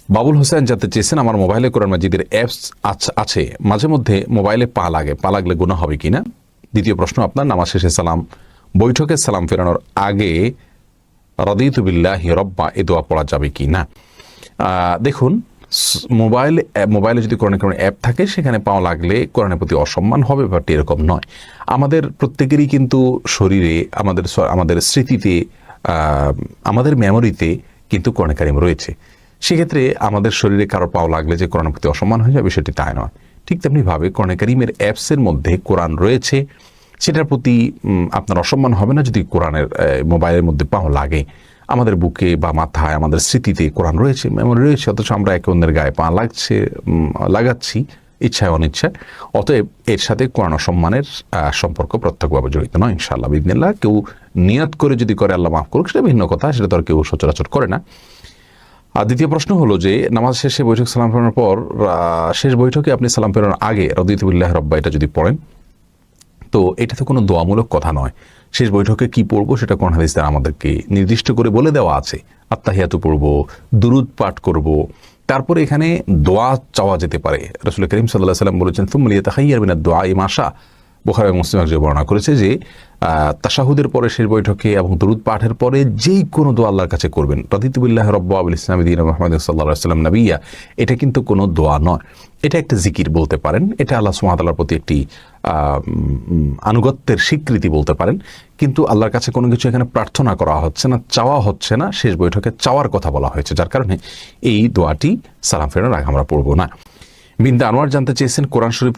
বাবুল হোসেন জানতে চেয়েছেন, আমার মোবাইলে কোরআন মাজিদের অ্যাপস আছে, মাঝে মধ্যে মোবাইলে পা লাগলে গুনাহ হবে কিনা। দ্বিতীয় প্রশ্ন আপনার, নামাজ শেষে সালাম, বৈঠকে সালাম ফেরানোর আগে রাদিতু বিল্লাহি রাব্বা এ দোয়া পড়া যাবে কি না। দেখুন, মোবাইলে যদি কোরআন অ্যাপ থাকে সেখানে পাওয়া লাগলে কোরআনের প্রতি অসম্মান হবে, বাট এরকম নয়। আমাদের প্রত্যেকেরই কিন্তু শরীরে, আমাদের স্মৃতিতে, আমাদের মেমোরিতে কিন্তু কোরআন কারিম রয়েছে। সেক্ষেত্রে আমাদের শরীরে কারো পাওয়া লাগলে যে কোরআনের প্রতি অসম্মান হয়ে যাবে, সেটি তাই নয়। ঠিক তেমনিভাবে কোরআন কারিমের অ্যাপসের মধ্যে কোরআন রয়েছে, সেটার প্রতি আপনার অসম্মান হবে না যদি কোরআনের মোবাইলের মধ্যে পাওয়া লাগে। আমাদের বুকে বা মাথায়, আমাদের স্মৃতিতে কোরআন রয়েছে, মেমোরি রয়েছে, অথচ আমরা একে অন্যের গায়ে পা লাগাচ্ছি ইচ্ছায় অনিচ্ছায়। অতএব এর সাথে কোরআন অসম্মানের সম্পর্ক প্রত্যক্ষভাবে জড়িত নয় ইনশাআল্লাহ বিইذনিল্লাহ। কেউ নিয়ত করে যদি করে, আল্লাহ মাফ করুক, সেটা ভিন্ন কথা, সেটা তো আর কেউ সচরাচর করে না। আর দ্বিতীয় প্রশ্ন হলো যে, নামাজ শেষে বৈঠক সালাম ফেরানোর পর শেষ বৈঠকে আপনি সালাম ফেরানোর আগে রাদিতু বিল্লাহি রাব্বা এটা যদি পড়েন, তো এটা তো কোনো দোয়ামূলক কথা নয়। শেষ বৈঠকে কি পড়বো সেটা কোরআন হাদিসে আমাদেরকে নির্দিষ্ট করে বলে দেওয়া আছে। আত্তাহিয়াতু পড়বো, দুরুদ পাঠ করব, তারপরে এখানে দোয়া চাওয়া যেতে পারে। রাসূল করিম সাল্লাল্লাহু আলাইহি ওয়াসাল্লাম বলেছেন, সুম্মা লিয়াতাখায়্যার মিনাদ দুআ মা শা। বুখারী এবং মুসলিম যে বর্ণনা করেছে যে তাশাহুদের পরে, শেষ বৈঠকে এবং দুরুদ পাঠের পরে যেই কোনো দোয়া আল্লাহর কাছে করবেন। রাদিতু বিল্লাহি রাব্বা ওয়া বিল ইসলামি দীনা মুহাম্মাদিন সাল্লাল্লাহু আলাইহি ওয়াসাল্লাম নবিয়্যা, এটা কিন্তু কোনো দোয়া নয়, এটা একটা জিকির বলতে পারেন। এটা আল্লাহ সুবহানাহু ওয়া তাআলার প্রতি একটি আনুগত্যের স্বীকৃতি বলতে পারেন। কিন্তু আল্লাহর কাছে কোনো কিছু এখানে প্রার্থনা করা হচ্ছে না, চাওয়া হচ্ছে না। শেষ বৈঠকে চাওয়ার কথা বলা হয়েছে, যার কারণে এই দোয়াটি সালাম ফেরানোর আগে আমরা পড়বো না। বিনতে আনোয়ার জানতে চেয়েছেন, কোরআন শরীফ